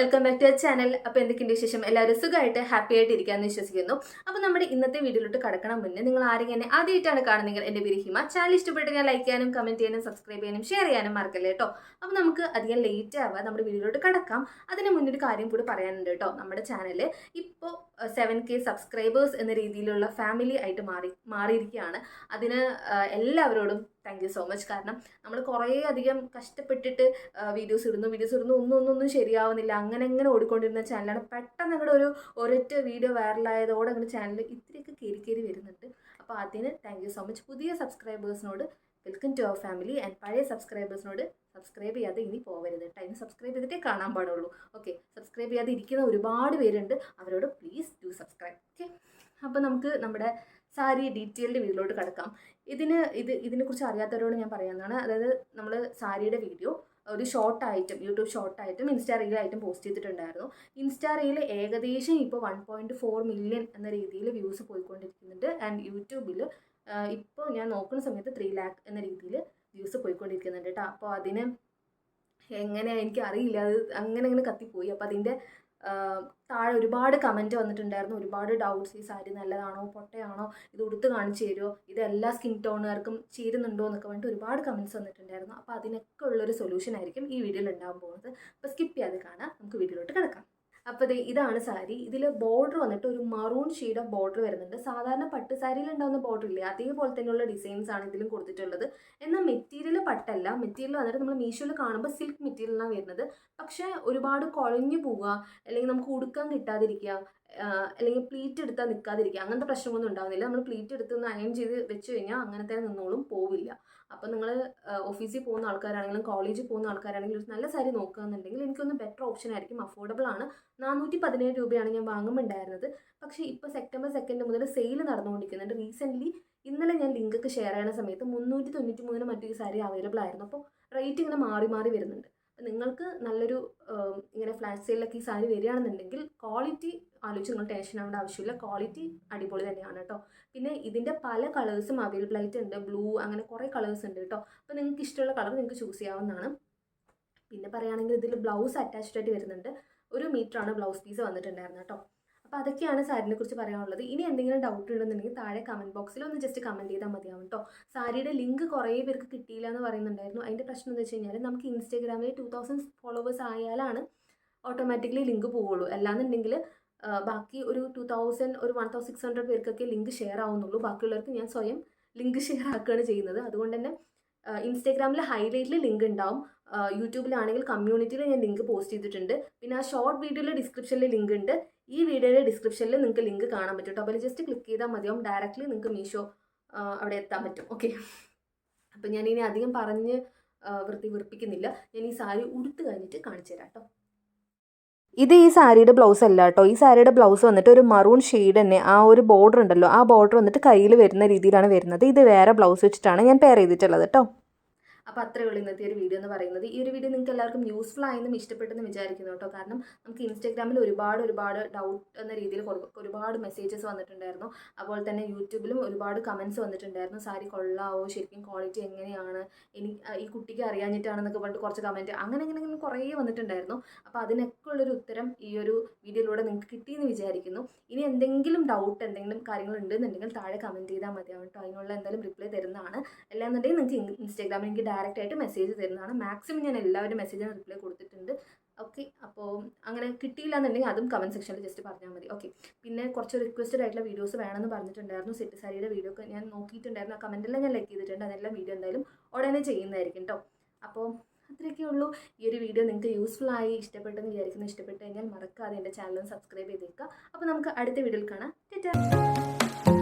Welcome back to channel. അപ്പോൾ എന്തൊക്കെയുണ്ട് വിശേഷം? എല്ലാവരും സുഖമായിട്ട് ഹാപ്പി ആയിട്ട് ഇരിക്കാമെന്ന് വിശ്വസിക്കുന്നു. അപ്പോൾ നമ്മുടെ ഇന്നത്തെ വീഡിയോയിലോട്ട് കടക്കണം മുന്നേ നിങ്ങൾ ആരെങ്കിലും എന്നെ ആദ്യമായിട്ടാണ് കാണുന്നെങ്കിൽ എൻ്റെ പേര് ഹിമ. ചാനൽ ഇഷ്ടപ്പെട്ട് ഞാൻ ലൈക്ക് ചെയ്യാനും കമൻറ്റ് ചെയ്യാനും സബ്സ്ക്രൈബ് ചെയ്യാനും ഷെയർ ചെയ്യാനും മറക്കല്ലേ കേട്ടോ. അപ്പോൾ നമുക്ക് അധികം ലേറ്റ് ആവാതെ നമ്മുടെ വീഡിയോയിലോട്ട് കടക്കാം. അതിന് മുന്നൊരു കാര്യം കൂടി പറയാനുണ്ട് കേട്ടോ. നമ്മുടെ ചാനൽ ഇപ്പോൾ 7K സബ്സ്ക്രൈബേഴ്സ് എന്ന രീതിയിലുള്ള ഫാമിലി ആയിട്ട് മാറിയിരിക്കുകയാണ്. അതിന് എല്ലാവരോടും താങ്ക് യു സോ മച്ച്. കാരണം നമ്മൾ കുറേ അധികം കഷ്ടപ്പെട്ടിട്ട് വീഡിയോസ് ഇടുന്നു ഒന്നും ശരിയാവുന്നില്ല, അങ്ങനെ ഓടിക്കൊണ്ടിരുന്ന ചാനലാണ്. പെട്ടെന്ന് അങ്ങോട്ട് ഒരൊറ്റ വീഡിയോ വൈറലായതോടെ അങ്ങനെ ചാനൽ ഇത്തിരിയൊക്കെ കയറി വരുന്നുണ്ട്. അപ്പോൾ അതിന് താങ്ക് യു സോ മച്ച്. പുതിയ സബ്സ്ക്രൈബേഴ്സിനോട് welcome to our family. And പഴയ സബ്സ്ക്രൈബേഴ്സിനോട് സബ്സ്ക്രൈബ് ചെയ്യാതെ ഇനി പോകരുത് കേട്ടോ. ഇനി സബ്സ്ക്രൈബ് ചെയ്തിട്ടേ കാണാൻ പാടുള്ളൂ. ഓക്കെ, സബ്സ്ക്രൈബ് ചെയ്യാതെ ഇരിക്കുന്ന ഒരുപാട് പേരുണ്ട്, അവരോട് പ്ലീസ് ഡു സബ്സ്ക്രൈബ്. ഓക്കെ, അപ്പോൾ നമുക്ക് നമ്മുടെ സാരി ഡീറ്റെയിൽഡ് വീഡിയോയിലോട്ട് കിടക്കാം. ഇതിനെക്കുറിച്ച് അറിയാത്തവരോട് ഞാൻ പറയാവുന്നതാണ്. അതായത് നമ്മൾ സാരിയുടെ വീഡിയോ ഒരു ഷോർട്ടായിട്ടും യൂട്യൂബ് ഷോർട്ടായിട്ടും ഇൻസ്റ്റാ റീലായിട്ടും പോസ്റ്റ് ചെയ്തിട്ടുണ്ടായിരുന്നു. ഇൻസ്റ്റാ റീൽ ഏകദേശം ഇപ്പോൾ 1.4 മില്യൺ എന്ന രീതിയിൽ വ്യൂസ് പോയിക്കൊണ്ടിരിക്കുന്നുണ്ട്. ആൻഡ് യൂട്യൂബിൽ ഇപ്പോൾ ഞാൻ നോക്കുന്ന സമയത്ത് 3 lakh എന്ന രീതിയിൽ വ്യൂസ് പോയിക്കൊണ്ടിരിക്കുന്നുണ്ട് കേട്ടോ. അപ്പോൾ അതിന് എങ്ങനെയാണ് എനിക്കറിയില്ല, അത് അങ്ങനെ കത്തിപ്പോയി. അപ്പോൾ അതിൻ്റെ താഴെ ഒരുപാട് കമൻറ്റ് വന്നിട്ടുണ്ടായിരുന്നു, ഒരുപാട് ഡൗട്ട്സ്. ഈ സാരി നല്ലതാണോ, പൊട്ടയാണോ, ഇത് ഉടുത്ത് കാണിച്ചു തരുമോ, ഇത് എല്ലാ സ്കിൻ ടോണുകാർക്കും ചേരുന്നുണ്ടോ എന്നൊക്കെ പറഞ്ഞിട്ട് ഒരുപാട് കമൻറ്റ്സ് വന്നിട്ടുണ്ടായിരുന്നു. അപ്പോൾ അതിനൊക്കെ ഉള്ളൊരു സൊല്യൂഷൻ ആയിരിക്കും ഈ വീഡിയോയിൽ ഉണ്ടാകാൻ പോകുന്നത്. അപ്പോൾ സ്കിപ്പ് ചെയ്യാതെ കാണാം, നമുക്ക് വീഡിയോയിലോട്ട് കിടക്കാം. അപ്പോൾ ഇതാണ് സാരി. ഇതിൽ ബോർഡർ വന്നിട്ട് ഒരു മറൂൺ ഷെയ്ഡ് ഓഫ് ബോർഡർ വരുന്നുണ്ട്. സാധാരണ പട്ട് സാരിയിൽ ഉണ്ടാകുന്ന ബോർഡർ ഇല്ലേ, അതേപോലെ തന്നെയുള്ള ഡിസൈൻസ് ആണ് ഇതിലും കൊടുത്തിട്ടുള്ളത്. എന്നാൽ മെറ്റീരിയൽ പട്ടല്ല. മെറ്റീരിയൽ വന്നിട്ട് നമ്മൾ മീഷോയിൽ കാണുമ്പോൾ സിൽക്ക് മെറ്റീരിയലാണ് വരുന്നത്. പക്ഷേ ഒരുപാട് കുഴഞ്ഞു പോവുക, അല്ലെങ്കിൽ നമുക്ക് ഉടുക്കാൻ കിട്ടാതിരിക്കുക, അല്ലെങ്കിൽ പ്ലീറ്റ് എടുത്താൽ നിൽക്കാതിരിക്കുക, അങ്ങനത്തെ പ്രശ്നമൊന്നും ഉണ്ടാകുന്നില്ല. നമ്മൾ പ്ലീറ്റ് എടുത്ത് ഒന്ന് അയൺ ചെയ്ത് വെച്ച് കഴിഞ്ഞാൽ അങ്ങനത്തെ നിന്നോളും, പോവില്ല. അപ്പോൾ നിങ്ങൾ ഓഫീസിൽ പോകുന്ന ആൾക്കാരാണെങ്കിലും കോളേജിൽ പോകുന്ന ആൾക്കാരാണെങ്കിലും ഒരു നല്ല സാരി നോക്കുകയെന്നുണ്ടെങ്കിൽ എനിക്കൊന്ന് ബെറ്റർ ഓപ്ഷൻ ആയിരിക്കും. അഫോർഡബിൾ ആണ്. 417 രൂപയാണ് ഞാൻ വാങ്ങുമ്പോണ്ടായിരുന്നത്. പക്ഷേ ഇപ്പോൾ സെപ്റ്റംബർ 2 മുതൽ സെയിൽ നടന്നുകൊണ്ടിരിക്കുന്നുണ്ട്. റീസെൻ്റ്ലി ഇന്നലെ ഞാൻ ലിങ്കൊക്കെ ഷെയർ ചെയ്യുന്ന സമയത്ത് 393 മറ്റു ഈ സാരി അവൈലബിൾ ആയിരുന്നു. അപ്പോൾ റേറ്റ് ഇങ്ങനെ മാറി വരുന്നുണ്ട്. നിങ്ങൾക്ക് നല്ലൊരു ഇങ്ങനെ ഫ്ലാറ്റ് സെയിലൊക്കെ ഈ സാരി വരികയാണെന്നുണ്ടെങ്കിൽ ക്വാളിറ്റി ആലോചിച്ച് നിങ്ങൾ ടെൻഷൻ ആവേണ്ട ആവശ്യമില്ല. ക്വാളിറ്റി അടിപൊളി തന്നെയാണ് കേട്ടോ. പിന്നെ ഇതിൻ്റെ പല കളേഴ്സും അവൈലബിൾ ആയിട്ടുണ്ട്. ബ്ലൂ, അങ്ങനെ കുറേ കളേഴ്സ് ഉണ്ട് കേട്ടോ. അപ്പോൾ നിങ്ങൾക്ക് ഇഷ്ടമുള്ള കളർ നിങ്ങൾക്ക് ചൂസ് ചെയ്യാവുന്നതാണ്. പിന്നെ പറയുകയാണെങ്കിൽ ഇതിൽ ബ്ലൗസ് അറ്റാച്ച്ഡ് ആയിട്ട് വരുന്നുണ്ട്. 1 മീറ്ററാണ് ബ്ലൗസ് പീസ് വന്നിട്ടുണ്ടായിരുന്നത് കേട്ടോ. അപ്പോൾ അതൊക്കെയാണ് സാരിനെ കുറിച്ച് പറയാനുള്ളത്. ഇനി എന്തെങ്കിലും ഡൗട്ട് ഉണ്ടെന്നുണ്ടെങ്കിൽ താഴെ കമൻറ്റ് ബോക്സിൽ ഒന്ന് ജസ്റ്റ് കമൻറ്റ് ചെയ്താൽ മതിയാവും കേട്ടോ. സാരിയുടെ ലിങ്ക് കുറേ പേർക്ക് കിട്ടിയില്ല എന്ന് പറയുന്നുണ്ടായിരുന്നു. അതിൻ്റെ പ്രശ്നം എന്താ വെച്ച് കഴിഞ്ഞാൽ നമുക്ക് ഇൻസ്റ്റാഗ്രാമിൽ 2000 ഫോളോവേഴ്സ് ആയാലാണ് ഓട്ടോമാറ്റിക്കലി ലിങ്ക് പോവുള്ളൂ. അല്ലാന്നുണ്ടെങ്കിൽ ബാക്കി ഒരു 2000 ഒരു 1600 പേർക്കൊക്കെ ലിങ്ക് ഷെയർ ആവുന്നുള്ളൂ. ബാക്കിയുള്ളവർക്ക് ഞാൻ സ്വയം ലിങ്ക് ഷെയർ ആക്കുകയാണ് ചെയ്യുന്നത്. അതുകൊണ്ട് തന്നെ ഇൻസ്റ്റാഗ്രാമിൽ ഹൈലൈറ്റിൽ ലിങ്ക് ഉണ്ടാവും. യൂട്യൂബിലാണെങ്കിൽ കമ്മ്യൂണിറ്റിയിൽ ഞാൻ ലിങ്ക് പോസ്റ്റ് ചെയ്തിട്ടുണ്ട്. പിന്നെ ആ ഷോർട്ട് വീഡിയോയിലെ ഡിസ്ക്രിപ്ഷനിൽ ലിങ്ക് ഉണ്ട്. ഈ വീഡിയോയുടെ ഡിസ്ക്രിപ്ഷനിൽ നിങ്ങൾക്ക് ലിങ്ക് കാണാൻ പറ്റും കേട്ടോ. അപ്പോൾ ജസ്റ്റ് ക്ലിക്ക് ചെയ്താൽ മതിയാവും, ഡയറക്റ്റ്ലി നിങ്ങൾക്ക് മീഷോ അവിടെ എത്താൻ പറ്റും. ഓക്കെ, അപ്പോൾ ഞാനിനി അധികം പറഞ്ഞ് വെറുപ്പിക്കുന്നില്ല. ഞാൻ ഈ സാരി ഉടുത്ത് കഴിഞ്ഞിട്ട് കാണിച്ചു തരാം കേട്ടോ. ഇത് ഈ സാരിയുടെ ബ്ലൗസ് അല്ല കേട്ടോ. ഈ സാരിയുടെ ബ്ലൗസ് വന്നിട്ട് ഒരു മറൂൺ ഷെയ്ഡ് തന്നെ, ആ ഒരു ബോർഡർ ഉണ്ടല്ലോ, ആ ബോർഡർ വന്നിട്ട് കയ്യിൽ വരുന്ന രീതിയിലാണ് വരുന്നത്. ഇത് വേറെ ബ്ലൗസ് വെച്ചിട്ടാണ് ഞാൻ പെയർ ചെയ്തിട്ടുള്ളത് കേട്ടോ. അപ്പോൾ അത്രയേ ഉള്ളൂ ഇന്നത്തെ ഒരു വീഡിയോ എന്ന് പറയുന്നത്. ഈ ഒരു വീഡിയോ നിങ്ങൾക്ക് എല്ലാവർക്കും യൂസ്ഫുൾ ആയെന്നും ഇഷ്ടപ്പെട്ടെന്ന് വിചാരിക്കുന്നു കേട്ടോ. കാരണം നമുക്ക് ഇൻസ്റ്റാഗ്രാമിൽ ഒരുപാട് ഡൗട്ട് എന്ന രീതിയിൽ ഒരുപാട് മെസ്സേജസ് വന്നിട്ടുണ്ടായിരുന്നു. അതുപോലെ തന്നെ യൂട്യൂബിലും ഒരുപാട് കമൻറ്റ്സ് വന്നിട്ടുണ്ടായിരുന്നു. സാരി കൊള്ളാവോ, ശരിക്കും ക്വാളിറ്റി എങ്ങനെയാണ്, ഈ കുട്ടിക്ക് അറിയാഞ്ഞിട്ടാണെന്നൊക്കെ പറഞ്ഞിട്ട് കുറച്ച് കമൻറ്റ് അങ്ങനെ കുറേ വന്നിട്ടുണ്ടായിരുന്നു. അപ്പോൾ അതിനൊക്കെ ഉള്ളൊരു ഉത്തരം ഈ ഒരു വീഡിയോയിലൂടെ നിങ്ങൾക്ക് കിട്ടിയെന്ന് വിചാരിക്കുന്നു. ഇനി എന്തെങ്കിലും ഡൗട്ട്, എന്തെങ്കിലും കാര്യങ്ങൾ ഉണ്ടെന്നുണ്ടെങ്കിൽ താഴെ കമൻറ്റ് ചെയ്താൽ മതിയാവും കേട്ടോ. അതിനുള്ള എന്തായാലും റിപ്ലൈ തരുന്നതാണ്. അല്ലാന്നുണ്ടെങ്കിൽ നിങ്ങൾക്ക് ഇൻസ്റ്റാഗ്രാമിൽ എനിക്ക് ഡയറക്റ്റ് ആയിട്ട് മെസ്സേജ് തരുന്നതാണ്. മാക്സിമം ഞാൻ എല്ലാവരും മെസ്സേജിന് റിപ്ലൈ കൊടുത്തിട്ടുണ്ട്. ഓക്കെ, അപ്പോൾ അങ്ങനെ കിട്ടിയില്ല എന്നുണ്ടെങ്കിൽ അതും കമൻറ്റ് സെക്ഷനിൽ ജസ്റ്റ് പറഞ്ഞാൽ മതി. ഓക്കെ, പിന്നെ കുറച്ച് റിക്വസ്റ്റഡ് ആയിട്ടുള്ള വീഡിയോസ് വേണമെന്ന് പറഞ്ഞിട്ടുണ്ടായിരുന്നു. സെറ്റ് സാരിയുടെ വീഡിയോ ഒക്കെ ഞാൻ നോക്കിയിട്ടുണ്ടായിരുന്നു. ആ കമൻറ്റെല്ലാം ഞാൻ ലൈക്ക് ചെയ്തിട്ടുണ്ട്. അതെല്ലാം വീഡിയോ എന്തായാലും ഉടനെ ചെയ്യുന്നതായിരിക്കും കേട്ടോ. അപ്പോൾ അത്രയൊക്കെ ഉള്ളൂ. ഈ ഒരു വീഡിയോ നിങ്ങൾക്ക് യൂസ്ഫുൾ ആയി ഇഷ്ടപ്പെട്ടെന്ന് വിചാരിക്കുന്നു. ഇഷ്ടപ്പെട്ട് കഴിഞ്ഞാൽ മറക്കാതെ എൻ്റെ ചാനൽ സബ്സ്ക്രൈബ് ചെയ്തേക്കുക. അപ്പോൾ നമുക്ക് അടുത്ത വീഡിയോയിൽ കാണാം. ടാറ്റാ.